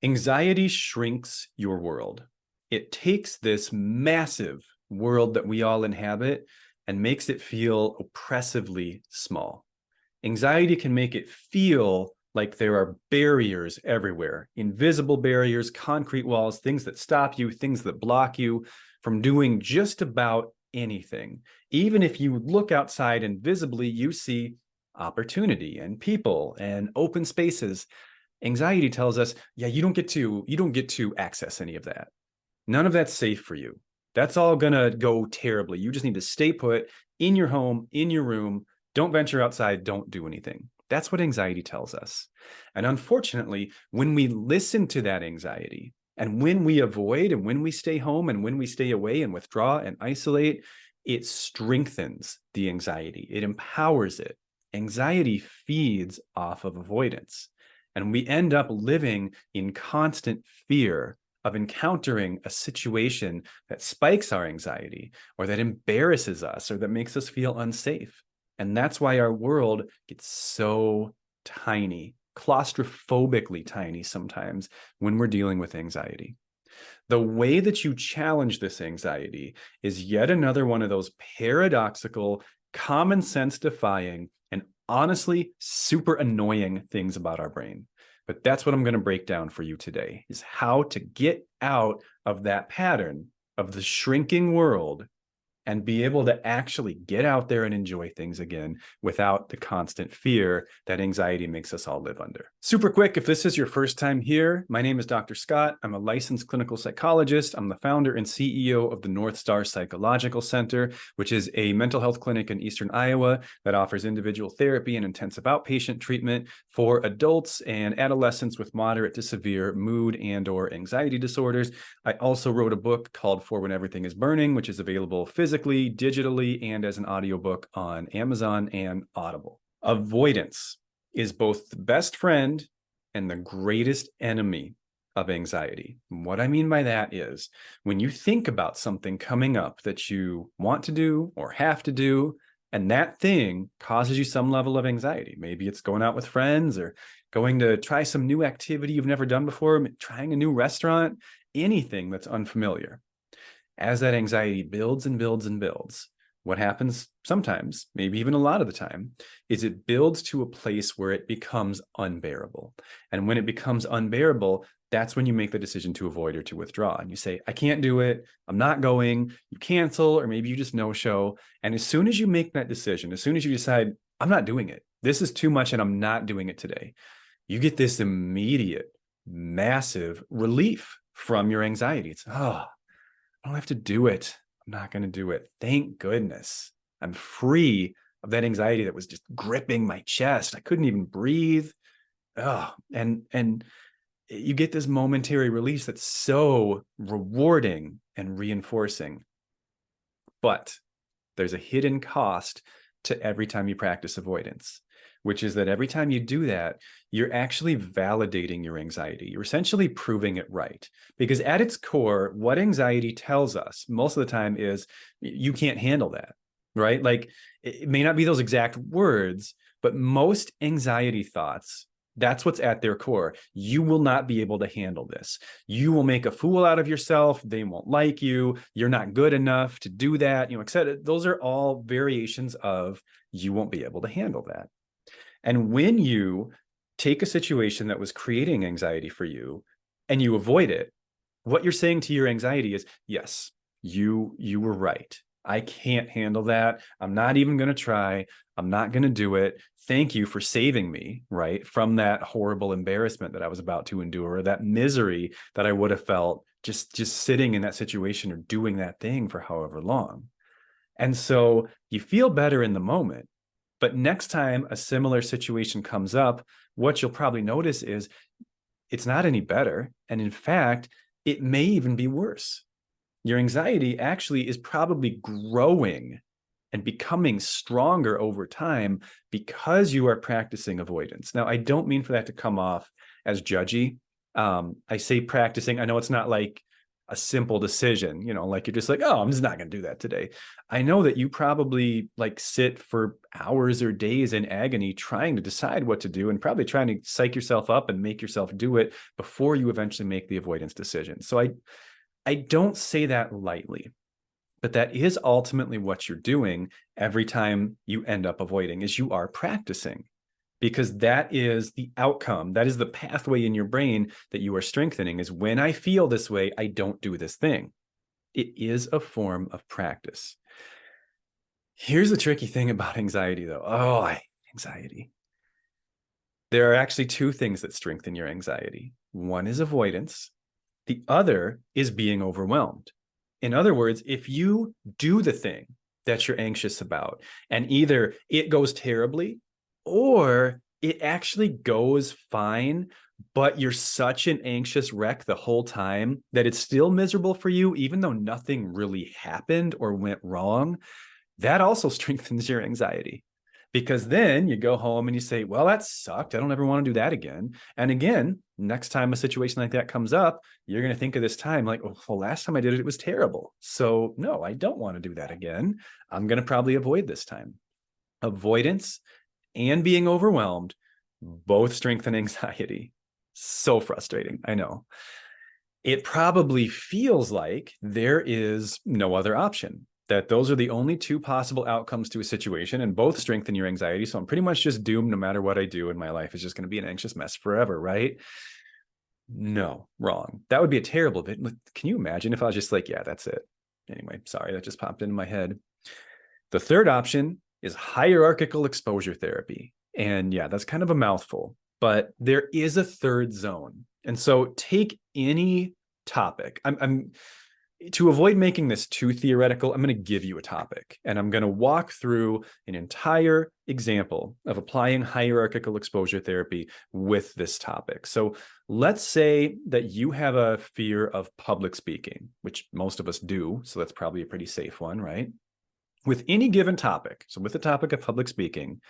Anxiety shrinks your world. It takes this massive world that we all inhabit and makes it feel oppressively small. Anxiety can make it feel like there are barriers everywhere, invisible barriers, concrete walls, things that stop you, things that block you from doing just about anything. Even if you look outside and visibly you see opportunity and people and open spaces. Anxiety tells us, yeah, you don't get to access any of that. None of that's safe for you. That's all gonna go terribly. You just need to stay put in your home, in your room. Don't venture outside. Don't do anything. That's what anxiety tells us. And unfortunately, when we listen to that anxiety and when we avoid and when we stay home and when we stay away and withdraw and isolate, it strengthens the anxiety. It empowers it. Anxiety feeds off of avoidance. And we end up living in constant fear of encountering a situation that spikes our anxiety or that embarrasses us or that makes us feel unsafe. And that's why our world gets so tiny, claustrophobically tiny sometimes when we're dealing with anxiety. The way that you challenge this anxiety is yet another one of those paradoxical, common sense defying, and honestly super annoying things about our brain. But that's what I'm going to break down for you today, is how to get out of that pattern of the shrinking world and be able to actually get out there and enjoy things again without the constant fear that anxiety makes us all live under. Super quick, if this is your first time here, my name is Dr. Scott. I'm a licensed clinical psychologist. I'm the founder and CEO of the North Star Psychological Center, which is a mental health clinic in Eastern Iowa that offers individual therapy and intensive outpatient treatment for adults and adolescents with moderate to severe mood and/or anxiety disorders. I also wrote a book called For When Everything is Burning, which is available physically, digitally, and as an audiobook on Amazon and Audible. Avoidance is both the best friend and the greatest enemy of anxiety. What I mean by that is when you think about something coming up that you want to do or have to do, and that thing causes you some level of anxiety. Maybe it's going out with friends or going to try some new activity you've never done before, trying a new restaurant, anything that's unfamiliar. As that anxiety builds and builds and builds, what happens sometimes, maybe even a lot of the time, is it builds to a place where it becomes unbearable. And when it becomes unbearable, that's when you make the decision to avoid or to withdraw. And you say, I can't do it. I'm not going. You cancel, or maybe you just no-show. And as soon as you make that decision, as soon as you decide, I'm not doing it, this is too much and I'm not doing it today, you get this immediate, massive relief from your anxiety. It's, oh, I don't have to do it. I'm not going to do it. Thank goodness. I'm free of that anxiety that was just gripping my chest. I couldn't even breathe. Oh, and you get this momentary release that's so rewarding and reinforcing. But there's a hidden cost to every time you practice avoidance, which is that every time you do that, you're actually validating your anxiety. You're essentially proving it right. Because at its core, what anxiety tells us most of the time is you can't handle that, right? Like it may not be those exact words, but most anxiety thoughts, that's what's at their core. You will not be able to handle this. You will make a fool out of yourself. They won't like you. You're not good enough to do that, et cetera. Those are all variations of you won't be able to handle that. And when you take a situation that was creating anxiety for you and you avoid it, what you're saying to your anxiety is, yes, you were right. I can't handle that. I'm not even going to try. I'm not going to do it. Thank you for saving me, right, from that horrible embarrassment that I was about to endure, that misery that I would have felt just sitting in that situation or doing that thing for however long. And so you feel better in the moment. But next time a similar situation comes up, what you'll probably notice is it's not any better. And in fact, it may even be worse. Your anxiety actually is probably growing and becoming stronger over time because you are practicing avoidance. Now, I don't mean for that to come off as judgy. I say practicing. I know it's not like a simple decision, like you're just like, oh, I'm just not going to do that today. I know that you probably like sit for hours or days in agony trying to decide what to do and probably trying to psych yourself up and make yourself do it before you eventually make the avoidance decision. So I don't say that lightly, but that is ultimately what you're doing every time you end up avoiding, is you are practicing, because that is the outcome. That is the pathway in your brain that you are strengthening, is when I feel this way, I don't do this thing. It is a form of practice. Here's the tricky thing about anxiety, though. Oh, I hate anxiety. There are actually two things that strengthen your anxiety. One is avoidance. The other is being overwhelmed. In other words, if you do the thing that you're anxious about and either it goes terribly or it actually goes fine, but you're such an anxious wreck the whole time that it's still miserable for you, even though nothing really happened or went wrong, that also strengthens your anxiety. Because then you go home and you say, well, that sucked. I don't ever want to do that again. And again, next time a situation like that comes up, you're going to think of this time like, oh, well, last time I did it, it was terrible. So no, I don't want to do that again. I'm going to probably avoid this time. Avoidance and being overwhelmed both strengthen anxiety. So frustrating. I know. It probably feels like there is no other option, that those are the only two possible outcomes to a situation, and both strengthen your anxiety. So I'm pretty much just doomed. No matter what I do in my life, it's just going to be an anxious mess forever, right? No, wrong. That would be a terrible bit. Can you imagine if I was just like, yeah, that's it? Anyway, sorry, that just popped into my head. The third option is hierarchical exposure therapy. And yeah, that's kind of a mouthful, but there is a third zone. And so take any topic. I'm to avoid making this too theoretical, I'm going to give you a topic and I'm going to walk through an entire example of applying hierarchical exposure therapy with this topic. So let's say that you have a fear of public speaking, which most of us do. So that's probably a pretty safe one, right? With any given topic, so with the topic of public speaking,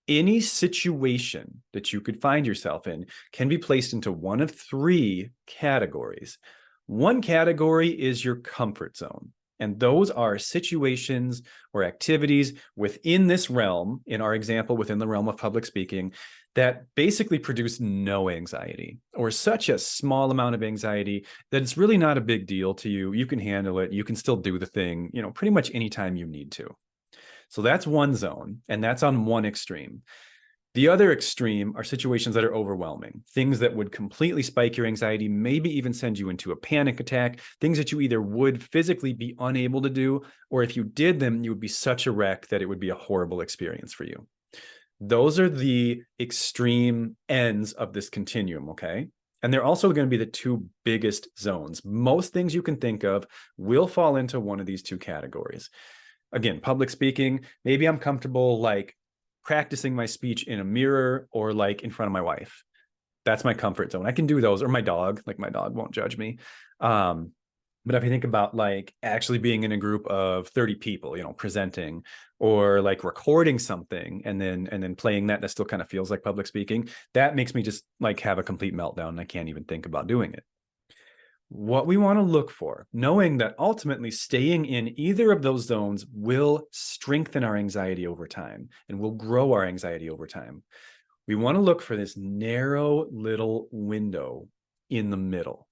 any situation that you could find yourself in can be placed into one of three categories. One category is your comfort zone. And those are situations or activities within this realm, in our example, within the realm of public speaking, that basically produce no anxiety, or such a small amount of anxiety that it's really not a big deal to you. You can handle it. You can still do the thing, pretty much anytime you need to. So that's one zone, and that's on one extreme. The other extreme are situations that are overwhelming, things that would completely spike your anxiety, maybe even send you into a panic attack, things that you either would physically be unable to do, or if you did them, you would be such a wreck that it would be a horrible experience for you. Those are the extreme ends of this continuum, okay? And they're also going to be the two biggest zones. Most things you can think of will fall into one of these two categories. Again, public speaking, maybe I'm comfortable like practicing my speech in a mirror or like in front of my wife. That's my comfort zone. I can do those, or my dog, like my dog won't judge me. But if you think about like actually being in a group of 30 people, presenting, or like recording something and then playing that still kind of feels like public speaking, that makes me just like have a complete meltdown and I can't even think about doing it. What we want to look for, knowing that ultimately staying in either of those zones will strengthen our anxiety over time and will grow our anxiety over time. We want to look for this narrow little window in the middle.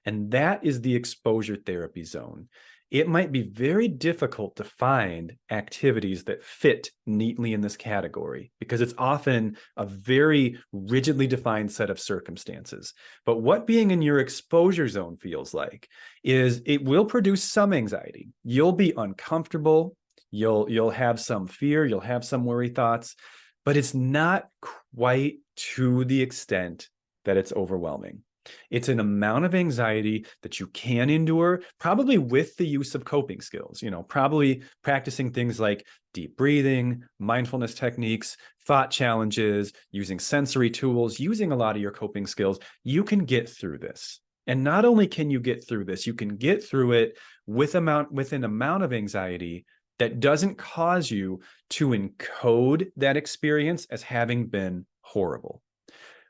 And that is the exposure therapy zone. It might be very difficult to find activities that fit neatly in this category because it's often a very rigidly defined set of circumstances. But what being in your exposure zone feels like is it will produce some anxiety. You'll be uncomfortable. You'll have some fear. You'll have some worry thoughts, but it's not quite to the extent that it's overwhelming. It's an amount of anxiety that you can endure, probably with the use of coping skills, probably practicing things like deep breathing, mindfulness techniques, thought challenges, using sensory tools, using a lot of your coping skills. You can get through this. And not only can you get through this, you can get through it with an amount of anxiety that doesn't cause you to encode that experience as having been horrible.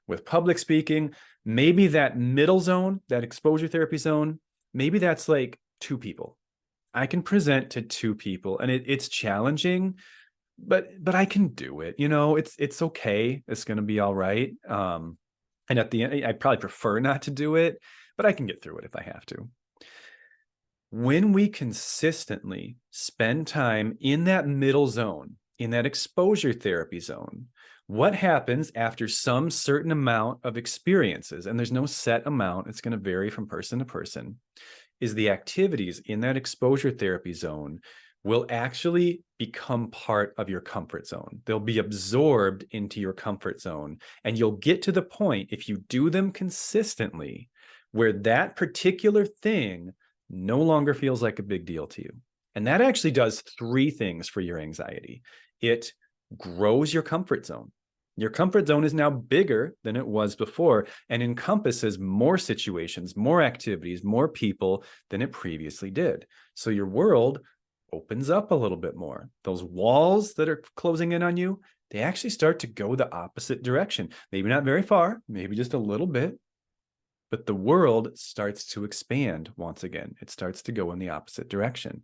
With public speaking, maybe that middle zone, that exposure therapy zone, maybe that's like 2 people. I can present to 2 people, and it's challenging, but I can do it. It's okay. It's going to be all right. And at the end, I probably prefer not to do it, but I can get through it if I have to. When we consistently spend time in that middle zone, in that exposure therapy zone, what happens after some certain amount of experiences, and there's no set amount, it's going to vary from person to person, is the activities in that exposure therapy zone will actually become part of your comfort zone. They'll be absorbed into your comfort zone. And you'll get to the point, if you do them consistently, where that particular thing no longer feels like a big deal to you. And that actually does 3 things for your anxiety. It grows your comfort zone. Your comfort zone is now bigger than it was before and encompasses more situations, more activities, more people than it previously did. So your world opens up a little bit more. Those walls that are closing in on you, they actually start to go the opposite direction. Maybe not very far, maybe just a little bit, but the world starts to expand once again. It starts to go in the opposite direction.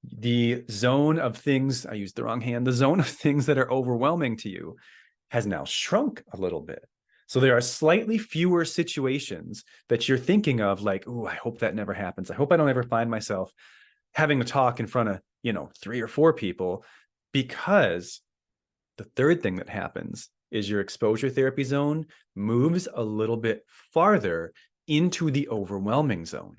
The zone of things, I used the wrong hand, the zone of things that are overwhelming to you has now shrunk a little bit. So there are slightly fewer situations that you're thinking of like, oh, I hope that never happens. I hope I don't ever find myself having a talk in front of, 3 or 4 people, because the third thing that happens is your exposure therapy zone moves a little bit farther into the overwhelming zone.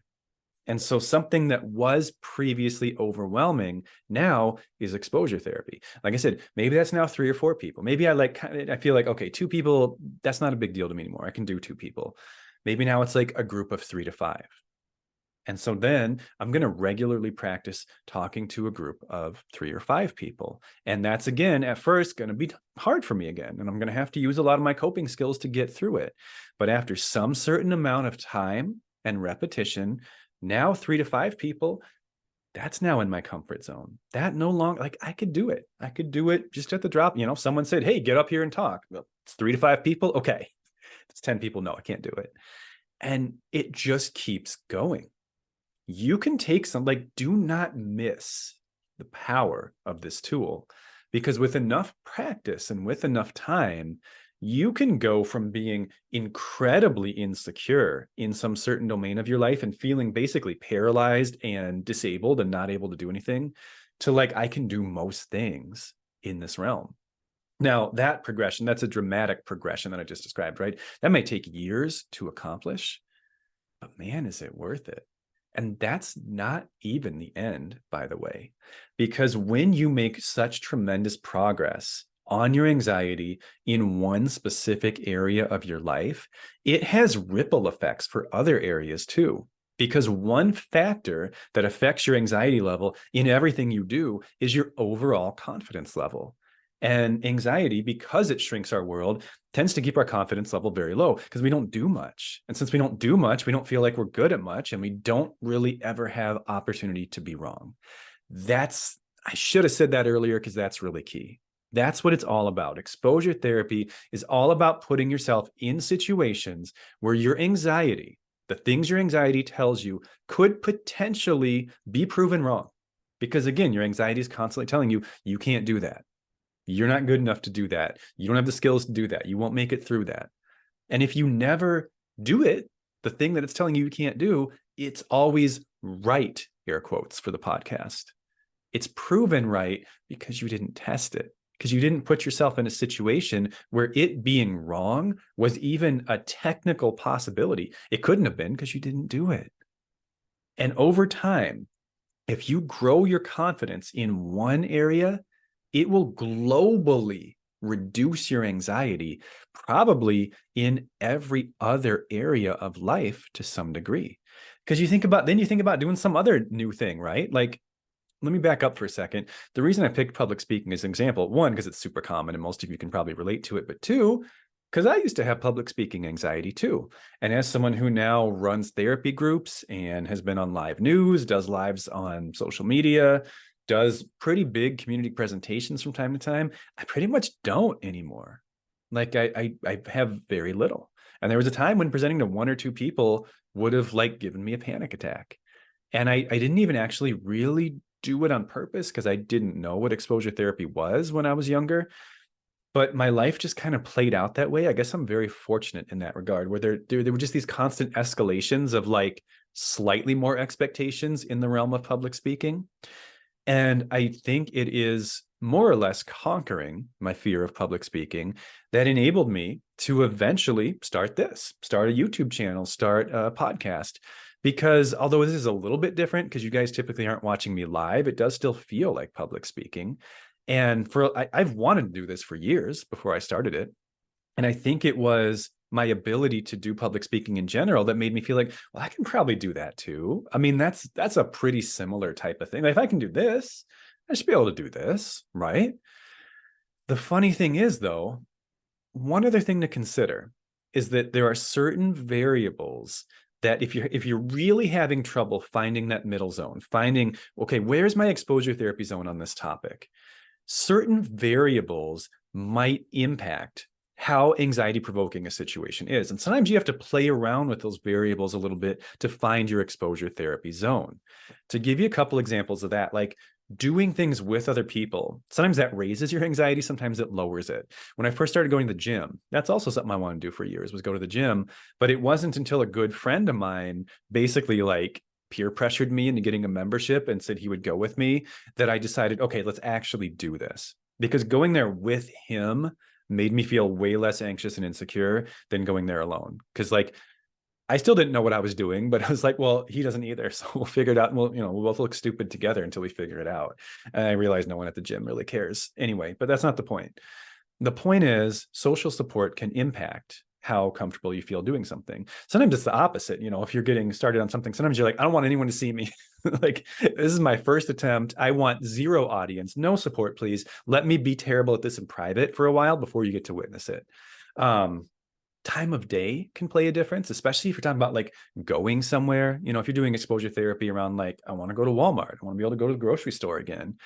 And so something that was previously overwhelming now is exposure therapy. Like I said, maybe that's now 3 or 4 people. Maybe I feel like, okay, 2 people, that's not a big deal to me anymore. I can do 2 people. Maybe now it's like a group of 3 to 5. And so then I'm going to regularly practice talking to a group of 3 or 5 people. And that's, again, at first going to be hard for me again. And I'm going to have to use a lot of my coping skills to get through it. But after some certain amount of time and repetition, now 3 to 5 people, that's now in my comfort zone. That no longer, like, I could do it. I could do it just at the drop. Someone said, hey, get up here and talk. Well, it's 3 to 5 people. Okay. If it's 10 people, no, I can't do it. And it just keeps going. You can take do not miss the power of this tool, because with enough practice and with enough time, you can go from being incredibly insecure in some certain domain of your life and feeling basically paralyzed and disabled and not able to do anything to I can do most things in this realm. Now, that progression, that's a dramatic progression that I just described, right? That may take years to accomplish, but man, is it worth it? And that's not even the end, by the way, because when you make such tremendous progress on your anxiety in one specific area of your life, it has ripple effects for other areas too. Because one factor that affects your anxiety level in everything you do is your overall confidence level. And anxiety, because it shrinks our world, tends to keep our confidence level very low because we don't do much. And since we don't do much, we don't feel like we're good at much, and we don't really ever have opportunity to be wrong. I should have said that earlier because that's really key. That's what it's all about. Exposure therapy is all about putting yourself in situations where your anxiety, the things your anxiety tells you, could potentially be proven wrong. Because again, your anxiety is constantly telling you, you can't do that. You're not good enough to do that. You don't have the skills to do that. You won't make it through that. And if you never do it, the thing that it's telling you you can't do, it's always right, air quotes for the podcast. It's proven right because you didn't test it, because you didn't put yourself in a situation where it being wrong was even a technical possibility. It couldn't have been because you didn't do it. And over time, if you grow your confidence in one area, it will globally reduce your anxiety, probably in every other area of life to some degree. Because you think about doing some other new thing, right? Let me back up for a second. The reason I picked public speaking as an example, 1, because it's super common and most of you can probably relate to it, but 2, because I used to have public speaking anxiety too. And as someone who now runs therapy groups and has been on live news, does lives on social media, does pretty big community presentations from time to time, I pretty much don't anymore. I have very little. And there was a time when presenting to 1 or 2 people would have like given me a panic attack. And I didn't even actually really do it on purpose because I didn't know what exposure therapy was when I was younger. But my life just kind of played out that way. I guess I'm very fortunate in that regard, where there were just these constant escalations of like slightly more expectations in the realm of public speaking. And I think it is more or less conquering my fear of public speaking that enabled me to eventually start a YouTube channel, start a podcast. Because although this is a little bit different, because you guys typically aren't watching me live, it does still feel like public speaking. And I've wanted to do this for years before I started it. And I think it was my ability to do public speaking in general that made me feel like, well, I can probably do that too. I mean, that's a pretty similar type of thing. Like if I can do this, I should be able to do this, right? The funny thing is, though, one other thing to consider is that there are certain variables that if you're really having trouble finding that middle zone, finding, okay, where's my exposure therapy zone on this topic? Certain variables might impact how anxiety provoking a situation is. And sometimes you have to play around with those variables a little bit to find your exposure therapy zone. To give you a couple examples of that, like doing things with other people, sometimes that raises your anxiety, sometimes it lowers it. When I first started going to the gym, that's also something I wanted to do for years, was go to the gym. But it wasn't until a good friend of mine basically like peer pressured me into getting a membership and said he would go with me that I decided, okay, let's actually do this. Because going there with him made me feel way less anxious and insecure than going there alone. Because like I still didn't know what I was doing, but I was like, well, he doesn't either. So we'll figure it out. And we'll both look stupid together until we figure it out. And I realized no one at the gym really cares anyway, but that's not the point. The point is social support can impact how comfortable you feel doing something. Sometimes it's the opposite. If you're getting started on something, sometimes you're like, I don't want anyone to see me. Like, this is my first attempt. I want zero audience, no support, please. Let me be terrible at this in private for a while before you get to witness it. Time of day can play a difference, especially if you're talking about like going somewhere. If you're doing exposure therapy around like, I want to go to Walmart, I want to be able to go to the grocery store again.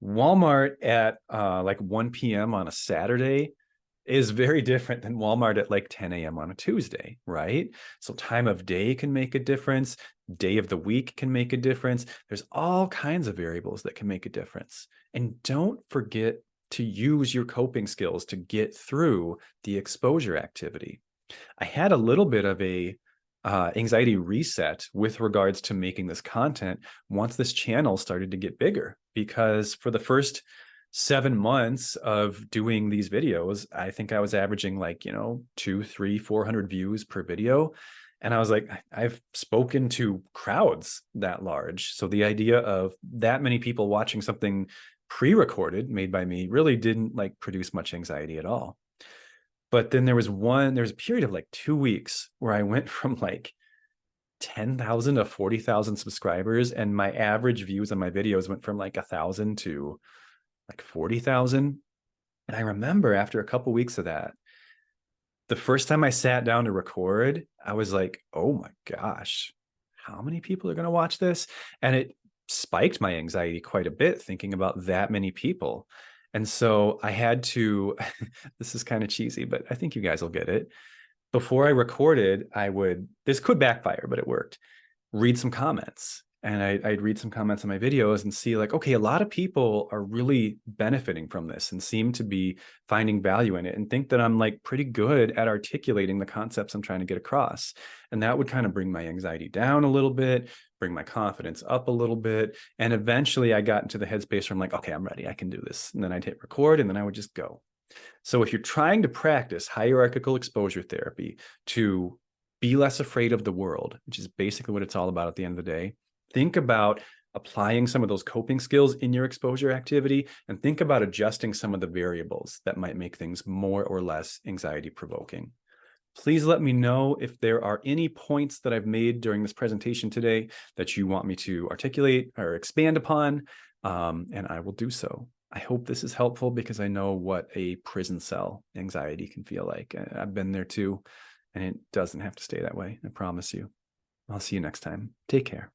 Walmart at like 1 p.m. on a Saturday is very different than Walmart at like 10 a.m. on a Tuesday, right? So time of day can make a difference. Day of the week can make a difference. There's all kinds of variables that can make a difference. And don't forget to use your coping skills to get through the exposure activity. I had a little bit of a anxiety reset with regards to making this content once this channel started to get bigger, because for the first 7 months of doing these videos, I think I was averaging like, 200, 300, 400 views per video. And I was like, I've spoken to crowds that large. So the idea of that many people watching something pre-recorded made by me really didn't like produce much anxiety at all. But then there was a period of like 2 weeks where I went from like 10,000 to 40,000 subscribers, and my average views on my videos went from like 1,000 to like 40,000. And I remember after a couple weeks of that, the first time I sat down to record, I was like, oh my gosh, how many people are going to watch this? And it spiked my anxiety quite a bit thinking about that many people. And so I had to, this is kind of cheesy, but I think you guys will get it. Before I recorded, this could backfire, but it worked, read some comments. And I'd read some comments on my videos and see like, okay, a lot of people are really benefiting from this and seem to be finding value in it and think that I'm like pretty good at articulating the concepts I'm trying to get across. And that would kind of bring my anxiety down a little bit, bring my confidence up a little bit. And eventually I got into the headspace where I'm like, okay, I'm ready. I can do this. And then I'd hit record and then I would just go. So if you're trying to practice hierarchical exposure therapy to be less afraid of the world, which is basically what it's all about at the end of the day, think about applying some of those coping skills in your exposure activity, and think about adjusting some of the variables that might make things more or less anxiety provoking. Please let me know if there are any points that I've made during this presentation today that you want me to articulate or expand upon, and I will do so. I hope this is helpful because I know what a prison cell anxiety can feel like. I've been there too, and it doesn't have to stay that way. I promise you. I'll see you next time. Take care.